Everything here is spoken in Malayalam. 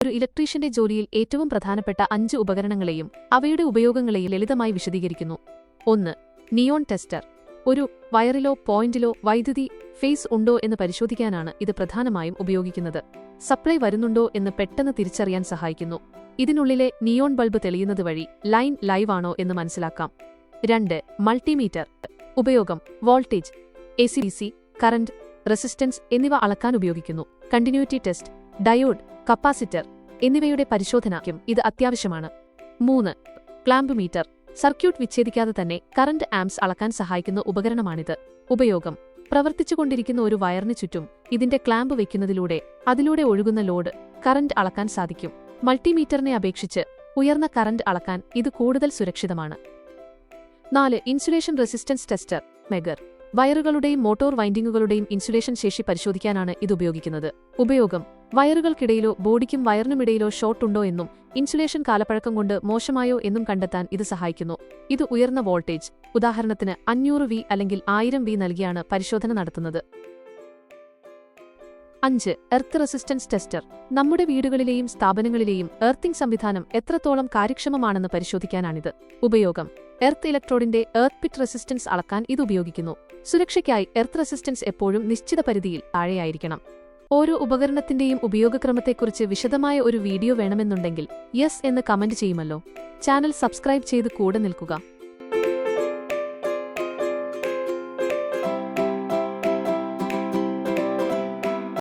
ഒരു ഇലക്ട്രീഷ്യന്റെ ജോലിയിൽ ഏറ്റവും പ്രധാനപ്പെട്ട 5 ഉപകരണങ്ങളെയും അവയുടെ ഉപയോഗങ്ങളെയും ലളിതമായി വിശദീകരിക്കുന്നു. 1. Neon tester. ഒരു വയറിലോ പോയിന്റിലോ വൈദ്യുതി ഫേസ് ഉണ്ടോ എന്ന് പരിശോധിക്കാനാണ് ഇത് പ്രധാനമായും ഉപയോഗിക്കുന്നത്. സപ്ലൈ വരുന്നുണ്ടോ എന്ന് പെട്ടെന്ന് തിരിച്ചറിയാൻ സഹായിക്കുന്നു. ഇതിനുള്ളിലെ നിയോൺ ബൾബ് തെളിയുന്നത് വഴി ലൈൻ ലൈവ് ആണോ എന്ന് മനസ്സിലാക്കാം. 2. മൾട്ടിമീറ്റർ. ഉപയോഗം വോൾട്ടേജ്, AC/DC, കറന്റ്, റെസിസ്റ്റൻസ് എന്നിവ അളക്കാൻ ഉപയോഗിക്കുന്നു. കണ്ടിന്യൂറ്റി ടെസ്റ്റ്, ഡയോഡ്, കപ്പാസിറ്റർ എന്നിവയുടെ പരിശോധനയ്ക്കും ഇത് അത്യാവശ്യമാണ്. 3. Clamp metre. സർക്യൂട്ട് വിച്ഛേദിക്കാതെ തന്നെ കറന്റ് ആംപ്സ് അളക്കാൻ സഹായിക്കുന്ന ഉപകരണമാണിത്. ഉപയോഗം പ്രവർത്തിച്ചുകൊണ്ടിരിക്കുന്ന ഒരു വയറിന് ചുറ്റും ഇതിന്റെ ക്ലാമ്പ് വയ്ക്കുന്നതിലൂടെ അതിലൂടെ ഒഴുകുന്ന ലോഡ് കറന്റ് അളക്കാൻ സാധിക്കും. മൾട്ടിമീറ്ററിനെ അപേക്ഷിച്ച് ഉയർന്ന കറന്റ് അളക്കാൻ ഇത് കൂടുതൽ സുരക്ഷിതമാണ്. 4. Insulation resistance tester, megger. വയറുകളുടെയും മോട്ടോർ വൈൻഡിങ്ങുകളുടെയും ഇൻസുലേഷൻ ശേഷി പരിശോധിക്കാനാണ് ഇത് ഉപയോഗിക്കുന്നത്. ഉപയോഗം വയറുകൾക്കിടയിലോ ബോഡിക്കും വയറിനുമിടയിലോ ഷോർട്ട് ഉണ്ടോ എന്നും ഇൻസുലേഷൻ കാലപ്പഴക്കം കൊണ്ട് മോശമായോ എന്നും കണ്ടെത്താൻ ഇത് സഹായിക്കുന്നു. ഇത് ഉയർന്ന വോൾട്ടേജ്, ഉദാഹരണത്തിന് 500 V അല്ലെങ്കിൽ 1000 V നൽകിയാണ് പരിശോധന നടത്തുന്നത്. 5. Earth resistance tester. നമ്മുടെ വീടുകളിലെയും സ്ഥാപനങ്ങളിലെയും എർത്തിംഗ് സംവിധാനം എത്രത്തോളം കാര്യക്ഷമമാണെന്ന് പരിശോധിക്കാനാണിത്. ഉപയോഗം എർത്ത് ഇലക്ട്രോഡിന്റെ എർത്ത് പിറ്റ് റെസിസ്റ്റൻസ് അളക്കാൻ ഇത് ഉപയോഗിക്കുന്നു. സുരക്ഷയ്ക്കായി എർത്ത് റെസിസ്റ്റൻസ് എപ്പോഴും നിശ്ചിത പരിധിയിൽ താഴെയായിരിക്കണം. ഓരോ ഉപകരണത്തിന്റെയും ഉപയോഗക്രമത്തെക്കുറിച്ച് വിശദമായ ഒരു വീഡിയോ വേണമെന്നുണ്ടെങ്കിൽ യെസ് എന്ന് കമന്റ് ചെയ്യുമല്ലോ. ചാനൽ സബ്സ്ക്രൈബ് ചെയ്ത് കൂടെ നിൽക്കുക.